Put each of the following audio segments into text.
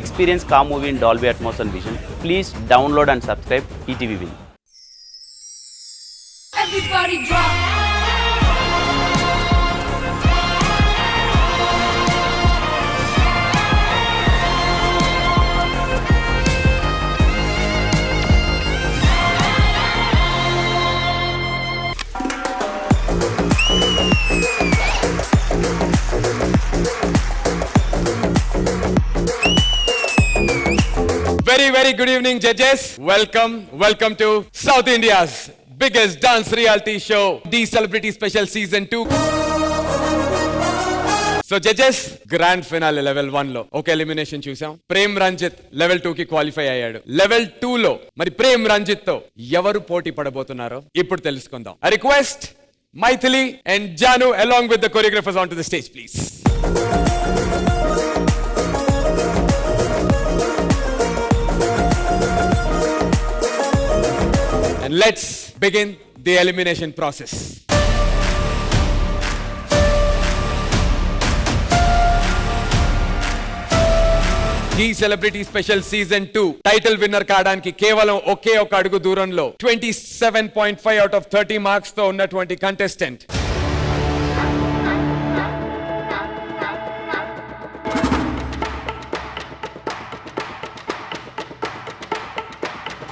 Experience car movie in Dolby Atmos and Vision. Please download and subscribe ETV Win. Everybody drop. Very good evening, judges. Welcome to South India's biggest dance reality show, The Celebrity Special Season 2. So judges grand finale level 1 లో ఒక elimination చూసాం. Prem Ranjith level 2 కి qualify అయ్యాడు. Level 2 లో మరి ప్రేమ్ రంజిత్ తో ఎవరు పోటీ పడబోతున్నారో ఇప్పుడు తెలుసుకుందాం. I request Maithili and Janu along with the choreographers onto the stage, please. And let's begin the elimination process. The Celebrity Special Season 2 title winner కావడానికి కేవలం ఒకే ఒక అడుగు దూరంలో 27.5 out of 30 మార్క్స్ తో ఉన్నటువంటి contestant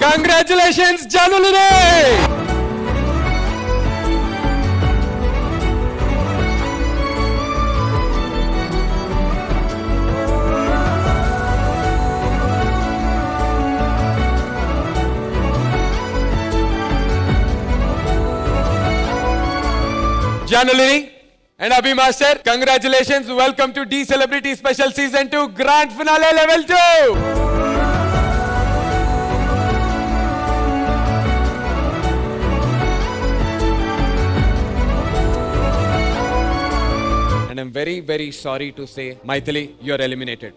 Congratulations, Janulini! Janulini and Abhi Master, congratulations. Welcome to D Celebrity Special Season 2 Grand Finale Level 2. And I'm very sorry to say, Maithili, you're eliminated.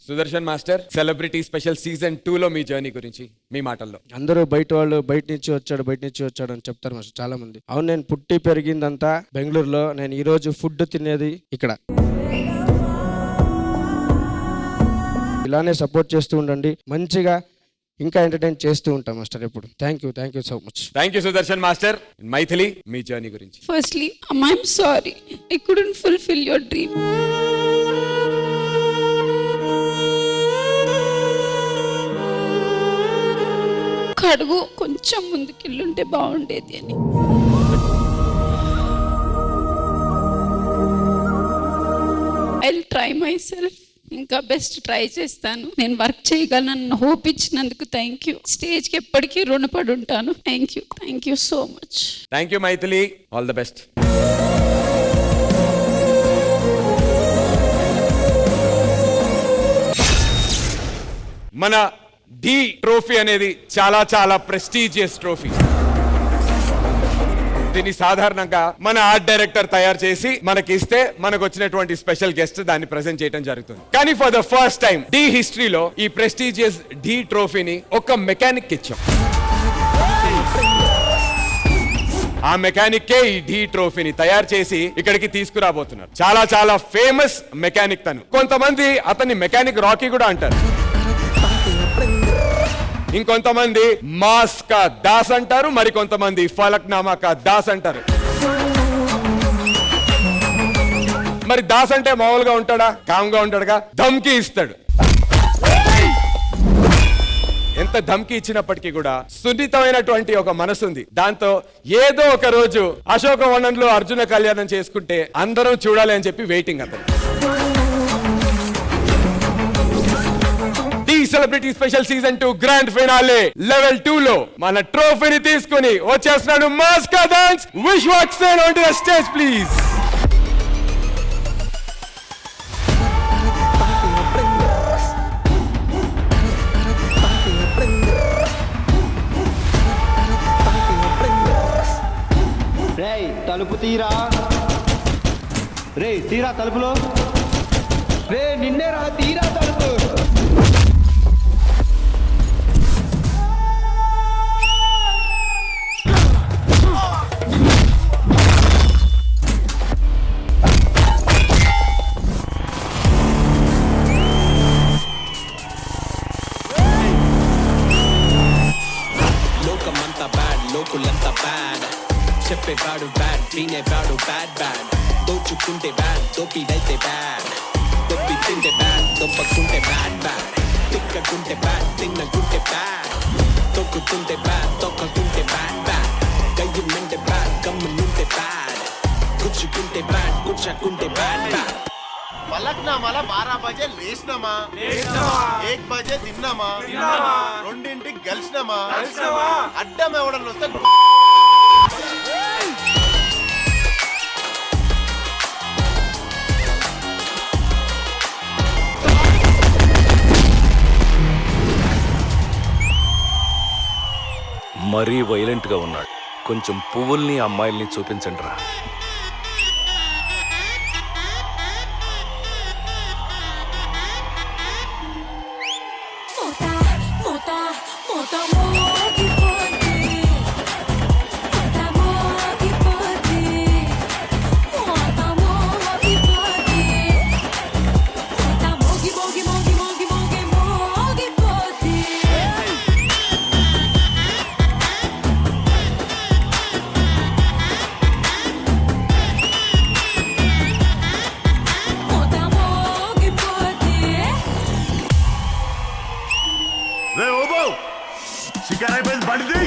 Sudarshan master, celebrity special season 2 లో మీ journey గురించి మీ మాటల్లో. అందరూ వాళ్ళు బయట నుంచి వచ్చాడు అని చెప్తారు మాస్టర్ చాలా మంది. అవును, నేను పుట్టి పెరిగిందంతా బెంగళూరులో. నేను ఈ రోజు ఫుడ్ తినేది ఇక్కడ. ఇలానే సపోర్ట్ చేస్తూ ఉండండి, మంచిగా ఇంకా ఎంటర్టైన్ చేస్తూ ఉంటాం మాస్టర్ ఎప్పుడు. Thank you so much. Thank you Sudarshan master. Maithili, మీ జర్నీ గురించి. Firstly, I'm sorry. I couldn't fulfill your dream. అడుగు కొంచెం ముందుకెళ్ళుంటే బాగుండేది అని. I'll try myself. ఇంకా బెస్ట్ ట్రై చేస్తాను. నేను వర్క్ చేయగలను హోప్ ఇచ్చినందుకు థ్యాంక్ యూ. స్టేజ్కి ఎప్పటికీ రుణపడి ఉంటాను. Thank you so much. Thank you Maithili, all the best. మన డి ట్రోఫీ అనేది చాలా ప్రెస్టీజియస్ ట్రోఫీ. దీన్ని సాధారణంగా మన ఆర్ట్ డైరెక్టర్ తయారు చేసి మనకి ఇస్తే మనకు వచ్చినటువంటి స్పెషల్ గెస్ట్ దాన్ని ప్రెజెంట్ చేయడం జరుగుతుంది. కానీ for the first time Dhee హిస్టరీలో ఈ ప్రెస్టీజియస్ డి ట్రోఫీని ఒక మెకానిక్ ఇచ్చాం. ఆ మెకానిక్ ఈ డి ట్రోఫీని తయారు చేసి ఇక్కడికి తీసుకురాబోతున్నారు. చాలా ఫేమస్ మెకానిక్ తను. కొంతమంది అతన్ని మెకానిక్ రాకీ కూడా అంటారు. ఇంకొంతమంది మాస్ కా దాస్ అంటారు, మరి కొంతమంది ఫలక్నామా కా దాస్ అంటారు. మరి దాస్ అంటే మామూలుగా ఉంటాడా? కామ్గా ఉంటాడుగా. ధమ్కి ఇస్తాడు. ఎంత ధమ్కి ఇచ్చినప్పటికీ కూడా సున్నితమైనటువంటి ఒక మనసు ఉంది. దాంతో ఏదో ఒక రోజు అశోకవనంలో అర్జున కళ్యాణం చేసుకుంటే అందరం చూడాలి అని చెప్పి వెయిటింగ్ అతను. Celebrity special season 2 grand finale level 2 లో మన ట్రోఫీని తీసుకుని వచ్చేస్తున్నాడు మాస్కా డాన్స్ Vishwaksen on the stage please. రేయ్ తలుపు తీరా, రేయ్ తీరా తలుపులో, రే నిన్నే రా తీరా తలుపు. డైలాగులంతా బ్యాడ్ చెప్పేవాడు బ్యాడ్ వినేవాడు బ్యాడ్ బ్యాడ్ దోచుకుంటే బ్యాడ్ దోపిడైతే బ్యాడ్ దొబ్బి తింటే బ్యాడ్ దొబ్బకుంటే బ్యాడ్ బ్యాడ్ తిక్కకుంటే బ్యాడ్ తిన్నకుంటే బ్యాడ్ తొక్కుతుంటే బ్యాడ్ తొక్కకుంటే బ్యాడ్ బ్యాడ్ గయ్యుమంటే బ్యాడ్ గమ్మునుంటే బ్యాడ్ గుచ్చుకుంటే బ్యాడ్ గుచ్చకుంటే బ్యాడ్ బ్యాడ్ పలక్నామాల 12 బజే లేచినామా 1 బజే తిన్నామా 2ంటికి గెలిచినామా అడ్డం ఎవడన్నా వస్తే మరీ వైలెంట్ గా ఉన్నాడు. కొంచెం పువ్వుల్ని అమ్మాయిల్ని చూపించండి రా. శికారైపోయింది బండిది.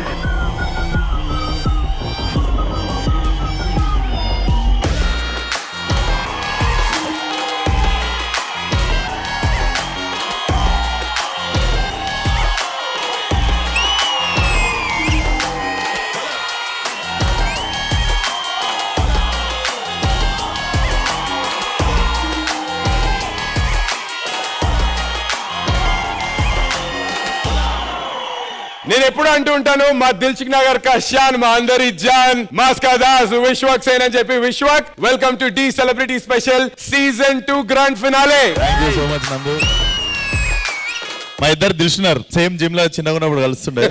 నేను ఎప్పుడు అంటూ ఉంటాను మా దిల్సుఖ్ నగర్ కా షాన్ మా అందరి జాన్ మాస్కా దాస్ విశ్వక్ సేన్ అని చెప్పి Vishwak welcome to the celebrity special season 2 grand finale. Thank you so much Nandu. మా ఇద్దరు దిల్సున్నారు సేమ్ జిమ్ లో చిన్నగా ఉన్నప్పుడు కలుస్తుండే.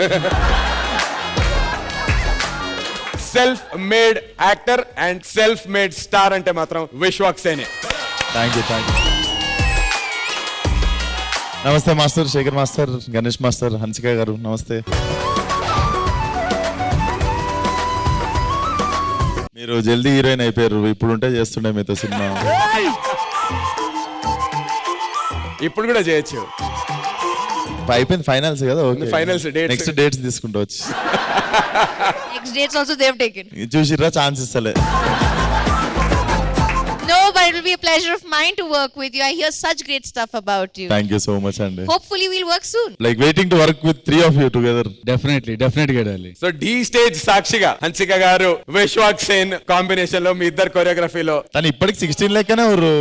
Self made actor and self made star అంటే మాత్రం విశ్వక్ సేనే. Thank you. నమస్తే master, Shekhar master, Ganesh master, Hansika గారు నమస్తే. మీరు జల్దీ హీరోయిన్ అయిపోయారు, ఇప్పుడుంటే చేస్తుండే మీతో సినిమా. ఇప్పుడు కూడా చేయొచ్చు. అయిపోయింది ఫైనల్స్ కదా. ఓకే ఫైనల్స్ నెక్స్ట్ డేట్స్ తీసుకుంటూ వచ్చి next dates also they have taken. చూసిర్రా ఛాన్స్ ఇస్తలే. No, but it will be a pleasure of mine to work with you. I hear such great stuff about you. Thank you so much అండి. Hopefully we'll work soon. Like waiting to work with 3 of you together. Definitely డాలి. So the stage సాక్షిగా హన్సిక గారు Vishwak Sen combination లో మీ ఇద్దరు కొరియోగ్రఫీలో తను ఇప్పటికి 16 లెక్కనే ఊరు.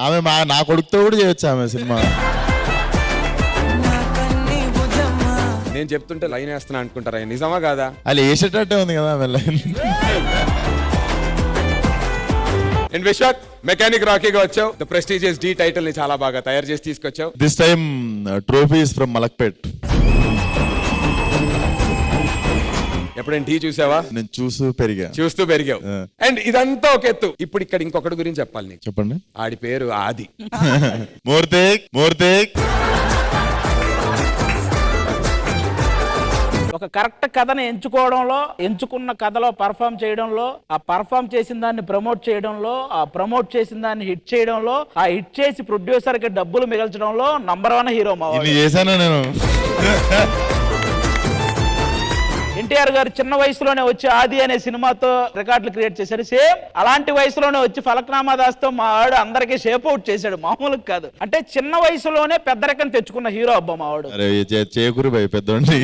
ఆమె నా కొడుకుతో కూడా చేయొచ్చు ఆమె సినిమా. నేను చెప్తుంటే లైన్ వేస్తున్నా అనుకుంటారా, నిజమా కాదా? అది వేసేటట్టే ఉంది కదా ఆమె లైన్. అండ్ విశ్వక్ మెకానిక్ రాకీగా వచ్చావు. ద ప్రెస్టీజియస్ డి టైటిల్ ని చాలా బాగా తయారు చేసి తీసుకొచ్చావు. This time trophy is from Malakpet. ఎప్పుడైనా ఢీ చూసావా? నేను చూస్తూ పెరిగావు. అండ్ ఇదంతా ఒక ఎత్తు. ఇప్పుడు ఇక్కడ ఇంకొకటి గురించి చెప్పాలి నీకు. చెప్పండి. ఆడి పేరు ఆది. మోర్తేక్ ఒక కరెక్ట్ కథను ఎంచుకోవడంలో, ఎంచుకున్న కథలో పర్ఫామ్ చేయడంలో, ఆ పర్ఫామ్ చేసిన దాన్ని ప్రమోట్ చేయడంలో, ఆ ప్రమోట్ చేసిన దాన్ని హిట్ చేయడంలో, ఆ హిట్ చేసి ప్రొడ్యూసర్ కి డబ్బులు మిగల్చడంలో నంబర్ 1 హీరో మా వాడు. చేశాను నేను. ఎన్టీఆర్ గారు చిన్న వయసులోనే వచ్చి ఆది అనే సినిమాతో రికార్డులు క్రియేట్ చేశారు. సేమ్ అలాంటి వయసులోనే వచ్చి ఫలక్నామా దాస్తో మా వాడు అందరికీ షేప్ అవుట్ చేశాడు, మామూలుగా కాదు. అంటే చిన్న వయసులోనే పెద్ద రకం తెచ్చుకున్న హీరో అబ్బా మా వాడు. చేకూరి భయ్ పెద్దోండి.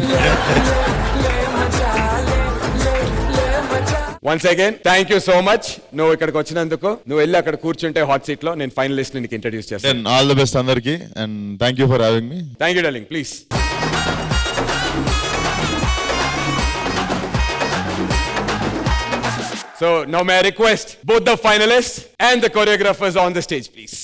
Once again thank you so much. నువ్వు ఇక్కడికి వచ్చినందుకు. నువ్వు వెళ్ళి అక్కడ కూర్చుంటే హాట్ సీట్ లో నేను ఫైనలిస్ట్ నీకు ఇంట్రడ్యూస్ చేస్తాను. ఆల్ ది బెస్ట్ అందరికి and thank you for having me. Thank you darling. Please. So now may I request both the finalists and the choreographers on the stage, please.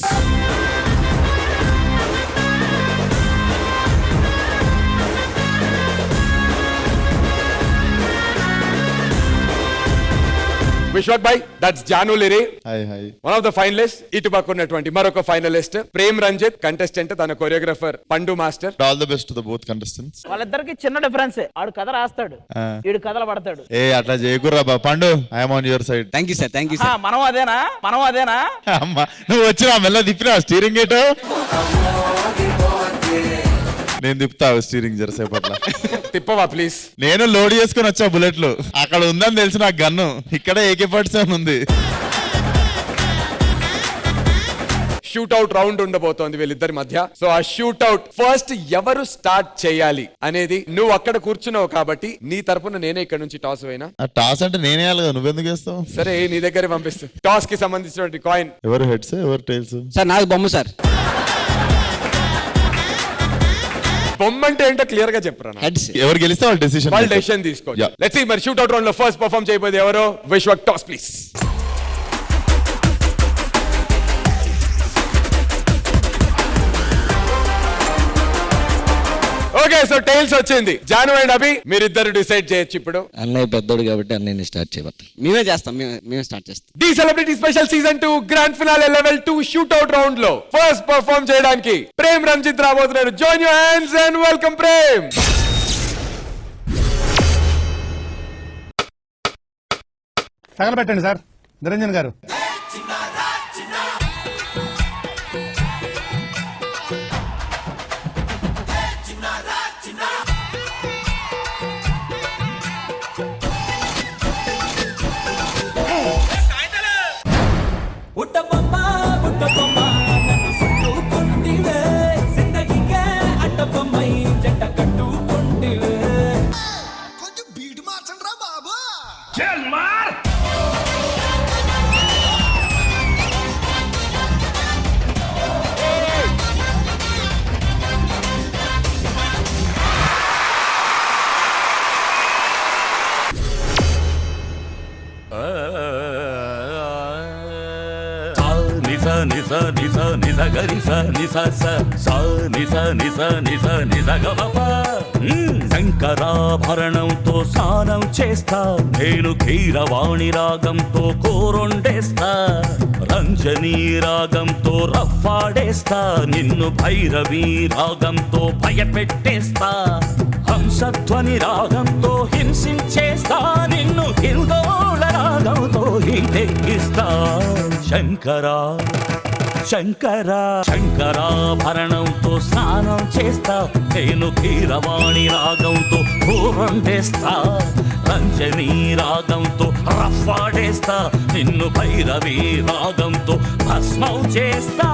Vishwak భాయ్, that's Janu Lyri, hi hi. One of the finalist. ఇటు పక్క ఉన్నటువంటి మరొక finalist Prem Ranjith, contestant, తన choreographer Pandu master. All the best to the both contestants. వాళ్ళిద్దరికి చిన్న difference, ఆడు కథ రాస్తాడు, వీడు కథలు పడతాడు. ఏ అట్లా చేయకుర్రా బా పండు, I'm on your side. Thank you sir, thank you ఆ, మనం అదేనా అమ్మా నువ్వు వచ్చినా మెల్ల తిప్పినా స్టీరింగ్ గేట్. నేను తిప్పుతా స్టీరింగ్ జరసేపట్ల. తిప్పవా ప్లీజ్? నేను లోడ్ చేసుకుని వచ్చా బుల్లెట్లు. అక్కడ ఉందని తెలిసి నాకు గన్ను, ఇక్కడ AK-47 ఉంది. షూట్ అవుట్ రౌండ్ ఉండబోతోంది వీళ్ళిద్దరి మధ్య. సో ఆ షూట్ అవుట్ ఫస్ట్ ఎవరు స్టార్ట్ చేయాలి అనేది, నువ్వు అక్కడ కూర్చున్నావు కాబట్టి నీ తరపున నేనే ఇక్కడ నుంచి టాస్ అయినా. ఆ టాస్ అంటే నేనే వేయాలి కదా, నువ్వెందుకు వేస్తావు? సరే నీ దగ్గరే పంపిస్తా. టాస్ కి సంబంధించినటువంటి కాయిన్ ఎవరు హెడ్స్ ఎవరు టైల్స్? సార్ నాకు బొమ్మ సార్. బొమ్మంటే ఏంటో క్లియర్ గా చెప్పరా? హెడ్స్. ఎవరు గెలిస్తే వాళ్ళు వాళ్ళు డెసిషన్ తీసుకోవచ్చు. లెట్స్ సీ మరి షూట్ అవుట్ రౌండ్ లో ఫస్ట్ పర్ఫార్మ్ చేయబోయేది ఎవరో. Vishwak, toss please. Okay, so tiles వచ్చింది. జాను అండ్ అభి మీరిద్దరు డిసైడ్ చేయొచ్చు ఇప్పుడు. అన్నయ్య పెద్దోడు కాబట్టి అన్నయ్యని స్టార్ట్ చేయబోతాం. మేమే చేస్తాం, మేమే స్టార్ట్ చేస్తాం. The celebrity special season 2 grand finale level 2 shoot out round లో ఫస్ట్ పర్ఫార్మ్ చేయడానికి ప్రేమ్ రంజిత్ రాబోతున్నారు. Join your hands and welcome Prem. తగలబెట్టండి సార్ నిరంజన్ గారు. శంకరాభరణంతో స్నానం చేస్తా, నేను కీరవాణి రాగంతో కోరొండేస్తా, రంజనీ రాగంతో రఫ్ఫాడేస్తా, నిన్ను భైరవీ రాగంతో భయపెట్టేస్తా, హంసధ్వని రాగంతో హింసించేస్తా, నిన్ను హిందోళ రాగంతో హితెక్కిస్తా. శంకరా శంకరా శంకరాభరణంతో స్నానం చేస్తా, నేను కీరవాణి రాగంతో పూరండేస్తా, రంజనీ రాగంతో రఫ్ఫాడేస్తా, నిన్ను భైరవీ రాగంతో భస్మం చేస్తా.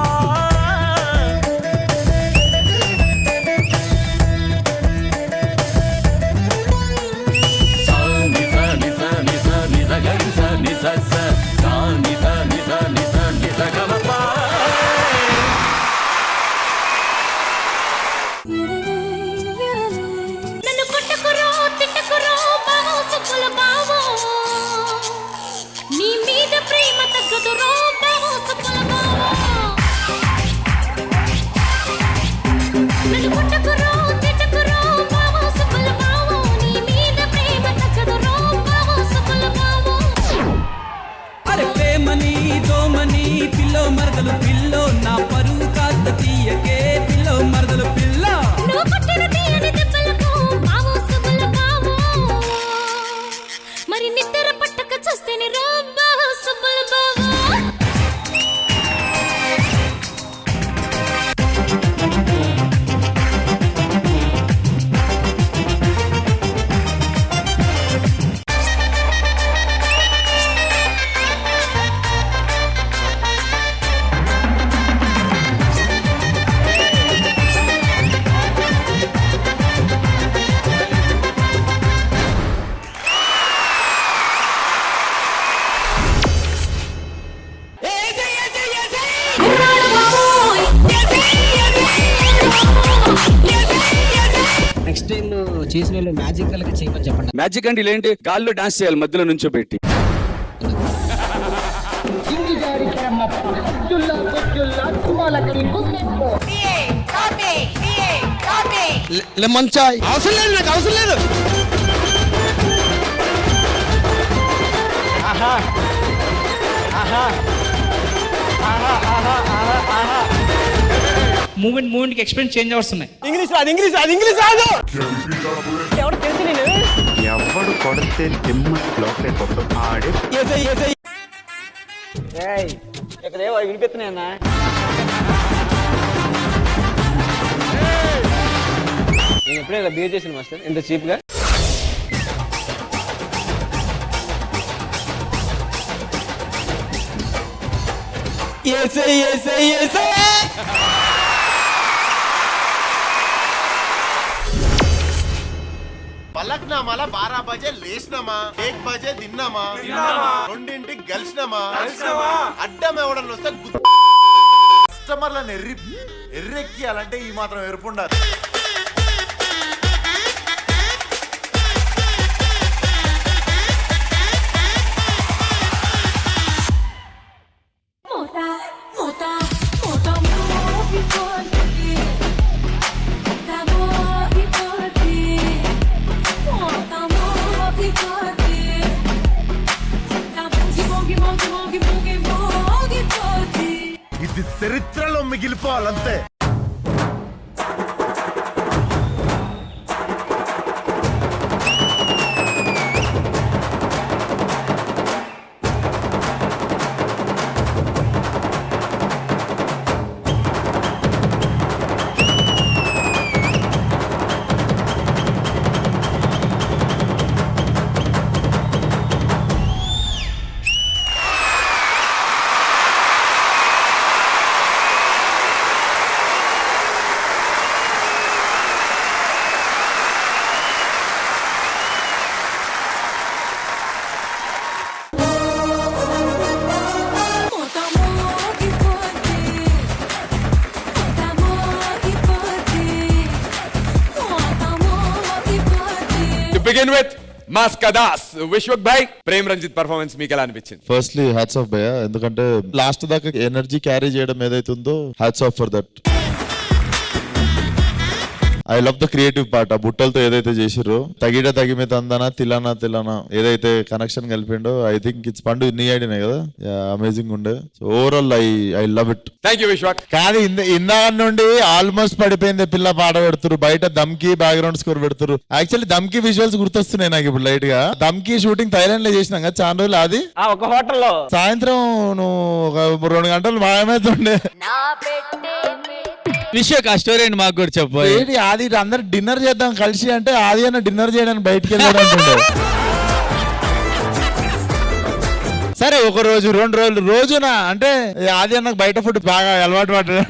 నెక్స్ట్ టైం చేసిన మ్యాజిక్ కలగా చేయమని చెప్పండి. మ్యాజిక్ అంటే ఏంటి? గాల్లో డాన్స్ చేయాలి మధ్యలో నుంచో పెట్టి. లెమన్ చాయ్ అవసరం లేదు, నాకు అవసరం లేదు. మూమెంట్కి ఎక్స్పీరియన్స్ చేంజ్ వస్తున్నాయి. ఎవడు కొడితే దిమ్మ లోపల ఆడే ఇక్కడ వినిపిస్తున్నాయన్నా. నేను ఎప్పుడే ఇలా బిహేవ్ చేసిన మాస్టర్ ఇంత చీప్ గా. పలక్నామాల 12 బజే లేచినామా, 1 బజే తిన్నామా, 2ంటికి గెలిచినామా, అడ్డం ఎవడన్నా వస్తే కస్టమర్లను ఎర్రెక్కియాలంటే ఈ మాత్రం ఎరుపుండాలి. ఇది చరిత్రలో మిగిలిపోవాలంతే. బిగిన్ విత్ మాస్కదాస్ విశ్వక్ భాయ్, ప్రేమ్ రంజిత్ పర్ఫార్మెన్స్ మీకు ఎలా అనిపించింది? ఫస్ట్లీ హ్యాట్స్ ఆఫ్ భయ్య, ఎందుకంటే లాస్ట్ దాకా ఎనర్జీ క్యారీ చేయడం ఏదైతుందో hats off for that. I love the creative part. ఆ బుట్టలతో ఏదైతే చేసిర్రో తగిమే తందనా తిలానా ఏదైతే కనెక్షన్ కలిపిండో, ఐ థింక్ ఇట్స్ పండు నీ ఐడియానే కదా, అమేజింగ్ ఉండే. So overall I love it. Thank you Vishwak. కానీ ఇందాక నుండి ఆల్మోస్ట్ పడిపోయింది పిల్ల పాట పెడుతురు, బయట దమ్కి బ్యాక్గ్రౌండ్ స్కోర్ పెడుతురు. యాక్చువల్లీ దమ్కి విజువల్స్ గుర్తొస్తున్నాయి నాకు ఇప్పుడు లైట్ గా. దమ్కి షూటింగ్ థైలాండ్ లో చేసినాం కదా చాలా రోజులు. అది ఒక హోటల్లో సాయంత్రం నువ్వు ఒక 2 గంటలు మాయమైతుండే. విషయం ఆ స్టోరీ అండి మాకు కూడా చెప్పు. ఏంటి ఆది అందరు డిన్నర్ చేద్దాం కలిసి అంటే ఆది అన్న డిన్నర్ చేయడానికి బయటకు వెళ్ళాడు అంటుండే. సరే ఒక రోజు 2 రోజులు రోజున అంటే ఆది అన్నకు బయట ఫుడ్ బాగా అలవాటు పడ్డాడు.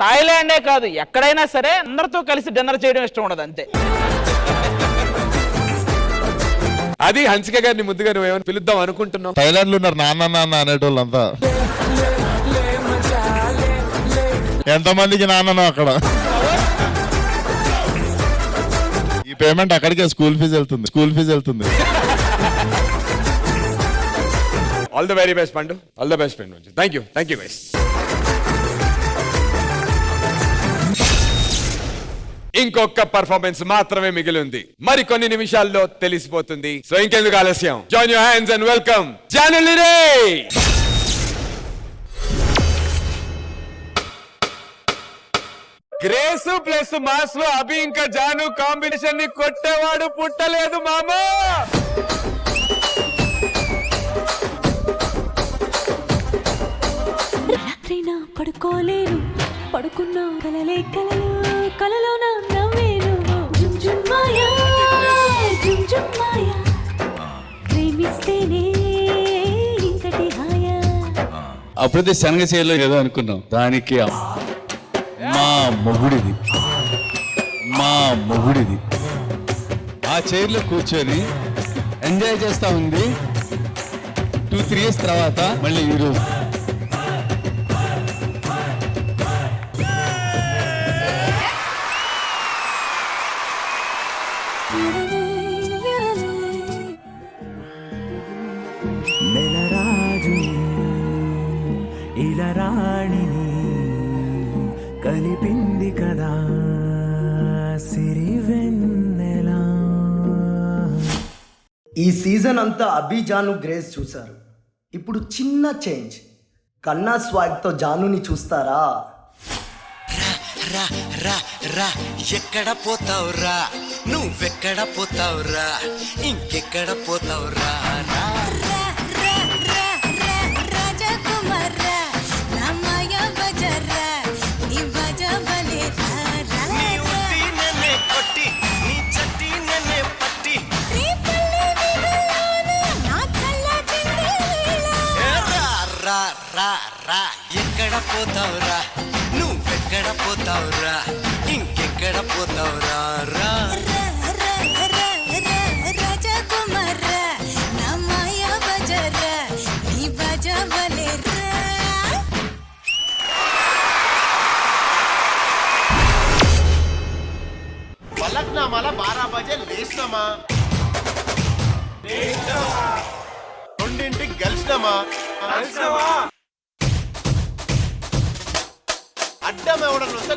థాయిలాండే కాదు ఎక్కడైనా సరే అందరితో కలిసి డిన్నర్ చేయడం ఇష్టం ఉండదు అంతే. అది హన్సిక గారిని ముద్దుగా నువ్వేమైనా పిలుద్దాం అనుకుంటున్నావు? థైలాండ్ లో ఉన్నారు నాన్న అనేటోళ్ళంతా. ఎంతమందికి నాన్ననో అక్కడ. ఈ పేమెంట్ అక్కడికే స్కూల్ ఫీజు వెళ్తుంది. All the very best Pandu, all the best friend. Thank you guys. ఇంకొక పర్ఫార్మెన్స్ మాత్రమే మిగిలి ఉంది, మరికొన్ని నిమిషాల్లో తెలిసిపోతుంది. సో ఇంకెందుకు ఆలస్యం, join your hands and welcome Janu రే. గ్రేస్ ప్లస్ మాస్ లో అభి ఇంకా జాను కాంబినేషన్ ని కొట్టేవాడు పుట్టలేదు మామా. రాత్రినా పడుకోలేను, పడుకున్నా కలలే కలలో నా నవ్వేను. జుమ్ జుమ్ మాయా ప్రేమిస్తేనే ఇంతటి హాయా. అప్పుడైతే శనగచేలో ఏదో అనుకున్నాం, దానికి మా మొగుడిది ఆ చైర్లో కూర్చొని ఎంజాయ్ చేస్తా ఉంది. 2-3 years తర్వాత మళ్ళీ ఈరోజు ఇలా రాణిని కలిపింది కదా సిరివెన్నెలా. ఈ సీజన్ అంతా అభి జాను గ్రేస్ చూశారు. ఇప్పుడు చిన్న చేంజ్, కన్నా స్వాగ్ తో జానుని చూస్తారా? రా రా రా ఎక్కడ పోతావురా, నువ్వెక్కడ పోతావురా, ఇంకెక్కడ పోతావురా? రా నీ ఉట్టి నన్నే కొట్టి, నీ చట్టి నన్నే పట్టి, రా రా రా రా ఎక్కడ పోతావురా, నువ్వెక్కడ పోతావురా, ఇంకెక్కడ పోతావురా? రా పలక్నామాల 12 బజే లేచినామా, రెండింటికి కలిసినామా, అడ్డం ఎవడం వస్తే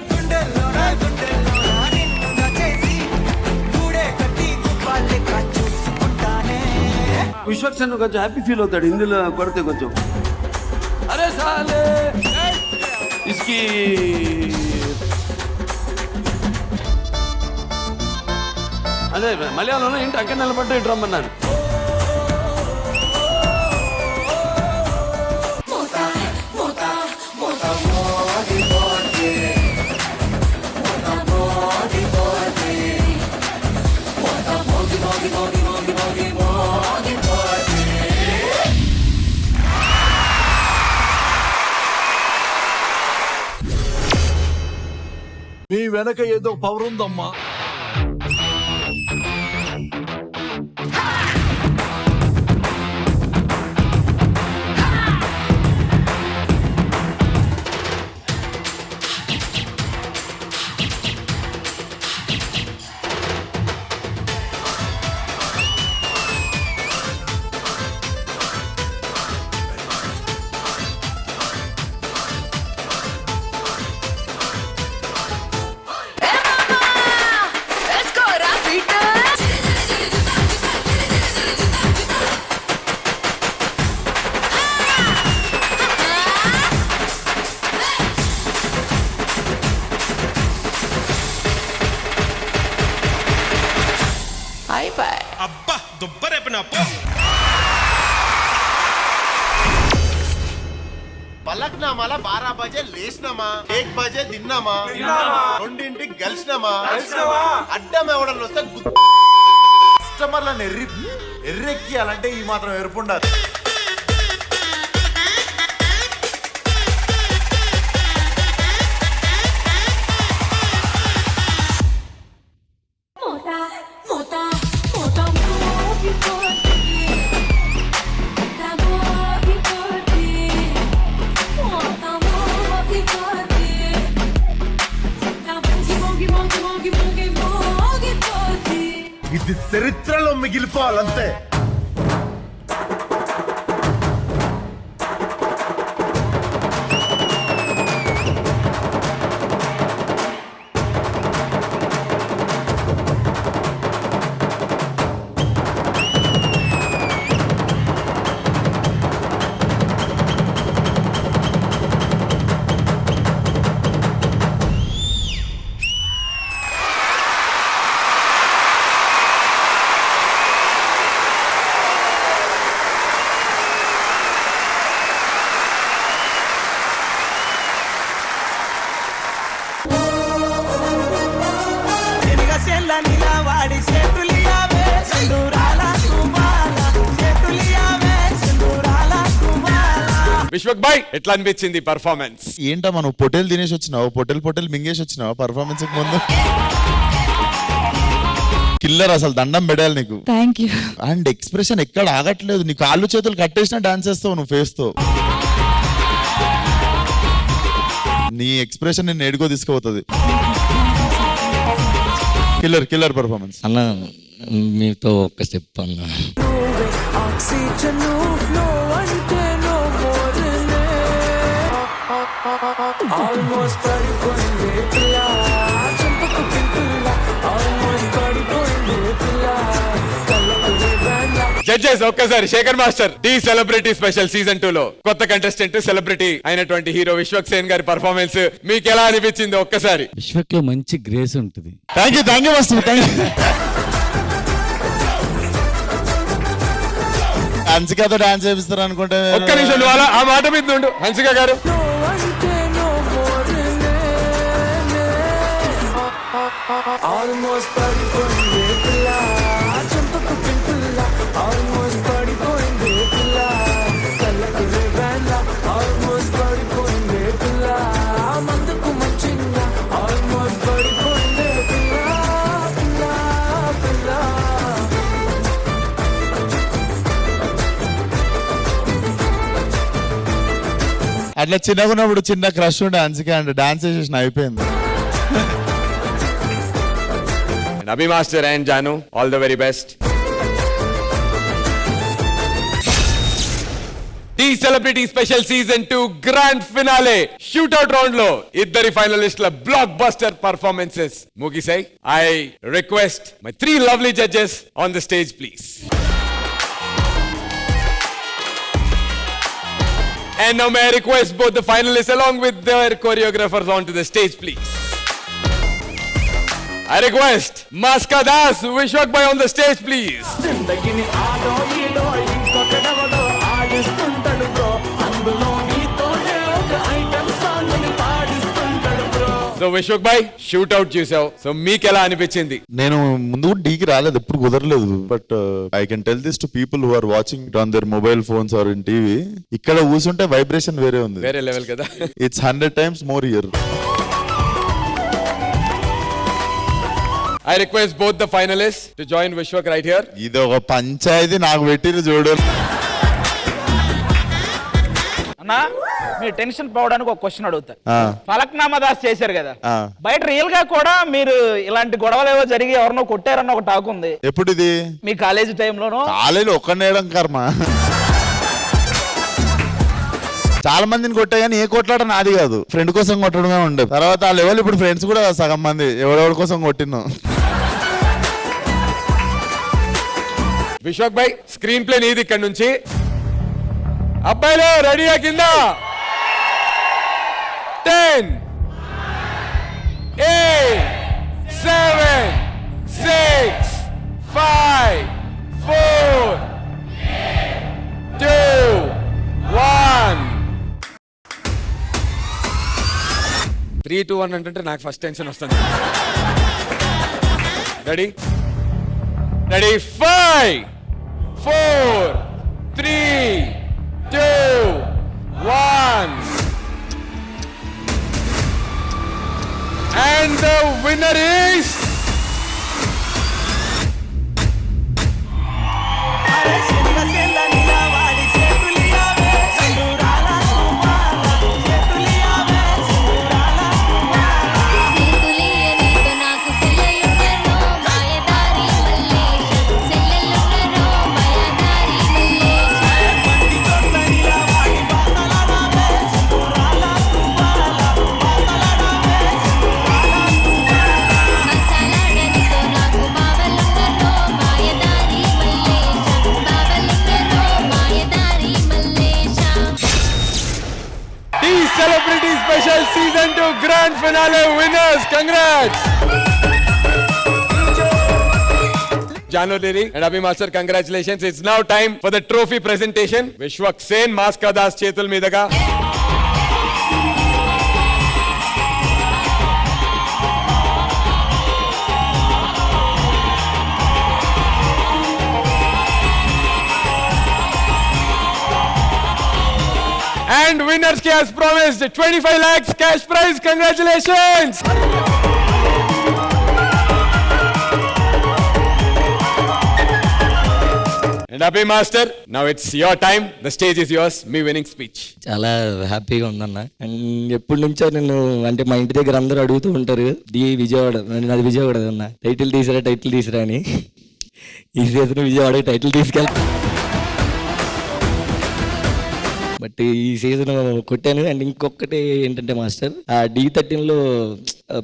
విశ్వక్సేన్ కొంచెం హ్యాపీ ఫీల్ అవుతాడు ఇందులో కొడితే కొంచెం. అరే సాలే ఇస్కి అదే మలయాళంలో ఏంటి అక్కడ నిలబడ్డా ఇటు రమ్మన్నాను. మీ వెనక ఏదో పవర్ ఉందమ్మా. అబ్బా దుబ్బరేపిన పో. పలక్నామాల 12 బజే లేచినామా, 1 బజే తిన్నామా, రెండింటికి కలిసినామా, అడ్డం ఎవడం వస్తే కస్టమర్లను ఎర్రెక్కియాలంటే ఈ మాత్రం ఎరుపుండాలి. ఇది చరిత్రలో మిగిలిపోవాలంతే. విశ్వక్ భాయ్ ఎట్లా అనిపించింది పర్ఫార్మెన్స్? ఏంటమ్మా నువ్వు పొటేల్ తినేసి వచ్చినావు, పొటేల్ మింగేసి వచ్చినావు పర్ఫార్మెన్స్ ముందు. కిల్లర్ అసలు, దండం పెడాలి నీకు. Thank you. అండ్ ఎక్స్ప్రెషన్ ఎక్కడ ఆగట్లేదు, నీ కాళ్ళు చేతులు కట్టేసినా డాన్స్ చేస్తావు నువ్వు ఫేస్ తో. నీ ఎక్స్ప్రెషన్ నేను ఏడుకో తీసుకుపోతుంది. Killer performance. అన్న మీతో ఒక స్టెప్ అన్న. జడ్జెస్ ఒక్కసారి Shekhar master the celebrity special season 2 లో కొత్త కంటెస్టెంట్ సెలబ్రిటీ అయినటువంటి హీరో విశ్వక్ సేన్ గారి పర్ఫార్మెన్స్ మీకు ఎలా అనిపించింది ఒక్కసారి? విశ్వక్ లో మంచి గ్రేస్ ఉంటుంది. థ్యాంక్ యూ మస్తు థ్యాంక్ యూ. హన్సికతో డాన్స్ చేపిస్తారు అనుకుంటే ఒక్క నిమిషం నువ్వు అలా ఆ మాట మీద ఉండు హన్సిక గారు. అట్లా చిన్నగా ఉన్నప్పుడు చిన్న క్రష్ ఉండే హన్సిక అంటే డాన్స్ చేసేసిన అయిపోయింది. Abhi Master and Janu, all the very best. The Celebrity Special Season 2 Grand Finale Shootout Round lo iddari finalistla blockbuster performances mugisai. I request my 3 lovely judges on the stage please. And now may I request both the finalists along with their choreographers onto the stage please. I request Maska Das, Vishwak Bhai on the stage please. So Vishwak Bhai, shootout చూసావు. So మీకు ఎలా అనిపించింది? నేను ముందు డీకి రాలేదు, ఎప్పుడు కుదరలేదు. But I can tell this to people who are watching on their mobile phones or in TV. ఇక్కడ కూర్చుంటే వైబ్రేషన్ వేరే ఉంది, వేరే లెవెల్ కదా. ఇట్స్ 100 times more here. I request both the finalists to join Vishwak right here. ఇది ఒక పంచాయతీ నాకు పెట్టిన చూడు. అన్నా మీ టెన్షన్ పోవడానికి ఒక క్వశ్చన్ అడుగుతా. ఫలక్నామా దాస్ చేశారు కదా, బయట రియల్ గా కూడా మీరు ఇలాంటి గొడవలు ఏవో జరిగి ఎవరినో కొట్టారన్న ఒక టాక్ ఉంది. ఎప్పుడు ఇది? మీ కాలేజీ టైంలోనూ. కాలేజీలో ఒక్కనేయడం కర్మ. చాలా మందిని కొట్టా కానీ ఏ కొట్లాట నాది కాదు, ఫ్రెండ్ కోసం కొట్టడమే ఉండే. తర్వాత ఆ లెవెల్ ఇప్పుడు ఫ్రెండ్స్ కూడా సగం మంది ఎవరెవరి కోసం కొట్టినాం. విశ్వక్ భాయ్ స్క్రీన్ ప్లే నీది ఇక్కడ నుంచి. అబ్బాయిలు రెడీయా కింద? 10 8 7 6 5 4 2 1 3 2 1 అంటే నాకు ఫస్ట్ టెన్షన్ వస్తుంది. Ready ready 5 4 3 2 1 and the winner is Celebrity Special Season 2 Grand Finale winners. Congrats! Janu Liri and Abhi Master, congratulations. It's now time for the trophy presentation. Vishwak Sen, Maska Das Chetul Medaga. And winners has promised 25 lakhs cash prize. Congratulations! And Abhi Master, now it's your time. The stage is yours. Me winning speech. చాలా హ్యాపీగా ఉందన్న. And ఎప్పటి నుంచో నేను అంటే మా ఇంటి దగ్గర అందరూ అడుగుతూ ఉంటారు, విజయవాడ, అది విజయవాడ అన్న, టైటిల్ తీసిరా అని. ఈ సీజన్ విజయవాడ టైటిల్ తీసుకెళ్తా. బట్ ఈ సీజన్ కొట్టాను. అండ్ ఇంకొకటి ఏంటంటే మాస్టర్, ఆ D13లో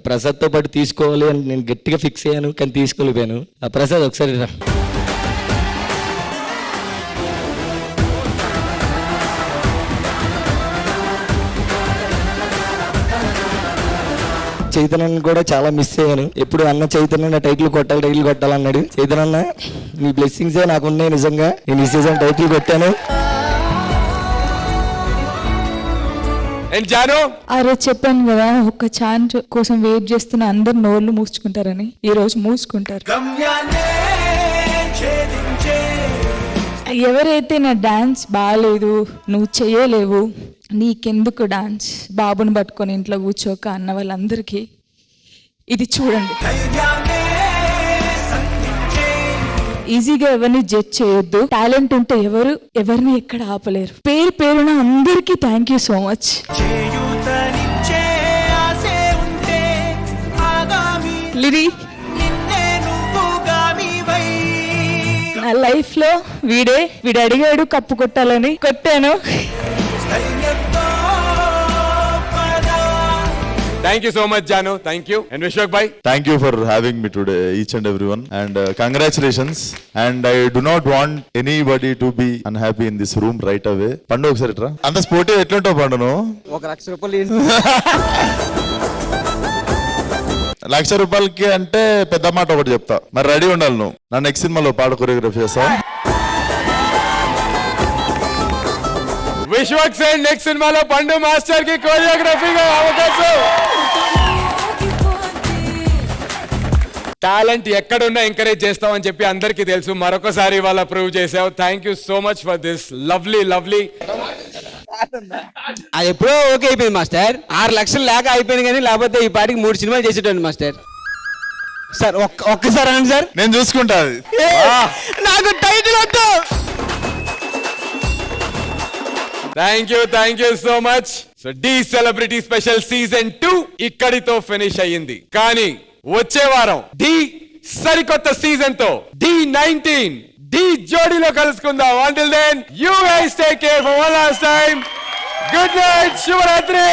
ప్రసాద్తో పాటు తీసుకోవాలి అని నేను గట్టిగా ఫిక్స్ అయ్యాను, కానీ తీసుకోలేకపోయాను. ఆ ప్రసాద్ ఒకసారి రా. చైతన్యని కూడా చాలా మిస్ అయ్యాను. ఎప్పుడు అన్న చైతన్య టైటిల్ కొట్టాలి అన్నాడు. చైతన్య మీ బ్లెస్సింగ్సే నాకు ఉన్నాయి నిజంగా. నేను ఈ సీజన్ టైటిల్ కొట్టాను. జాను ఆ రోజు చెప్పాను కదా, ఒక ఛాన్స్ కోసం వెయిట్ చేస్తున్న అందరు నోళ్ళు మూసుకుంటారని. ఈ రోజు మూసుకుంటారు. ఎవరైతే నా డాన్స్ బాగాలేదు, నువ్వు చేయలేవు, నీకెందుకు డాన్స్, బాబుని పట్టుకొని ఇంట్లో కూర్చోక అన్న వాళ్ళందరికీ ఇది చూడండి. ఈజీగా ఎవరిని జడ్జ్ చేయొద్దు. టాలెంట్ ఉంటే ఎవరిని ఎక్కడ ఆపలేరు. పేరున అందరికీ థ్యాంక్ యూ సో మచ్. లిరి నా లైఫ్ లో వీడు అడిగాడు కప్పు కొట్టాలని, కొట్టాను. Thank you so much Janu. Thank you. And Vishwak భాయ్, thank you for having me today each and every one and congratulations. And I do not want anybody to be unhappy in this room right away. Pandu ఒకసారి రా. అంత sportive ఎట్లుంటావు పండు నువ్వు? 1,00,000 రూపాయలు ₹1,00,000 అంటే పెద్ద మాట ఒకటి చెప్తా. మరి రెడీ ఉండాలి నువ్వు. నా నెక్స్ట్ సినిమాలో పాట కొరియోగ్రఫీ చేస్తా. విశ్వక్ సేన్ నెక్స్ట్ సినిమాలో పండు మాస్టర్ కి కోరియోగ్రఫీగా అవకాశం. టాలెంట్ ఎక్కడున్నా ఎంకరేజ్ చేస్తామని చెప్పి అందరికీ తెలుసు. మరొకసారి వాళ్ళ ప్రూవ్ చేసావు. Thank you so much for this lovely. అది ఎప్పుడో ఓకే అయిపోయింది మాస్టర్. 6 లక్షలు లేక అయిపోయింది, కానీ లేకపోతే ఈ పాటికి 3 సినిమాలు చేసేటండి మాస్టర్. సార్ ఒక్కసారి అనండి సార్. నేను చూసుకుంటా. నాకు టైటిల్ వద్దు. Thank you so much. So Dhee celebrity special season 2 ఇక్కడితో ఫినిష్ అయ్యింది. కానీ వచ్చే వారం డి సరికొత్త సీజన్ తో D19 డి జోడీలో కలుసుకుందాం. Until then, you guys take care for one last time. Good night, శుభరాత్రి.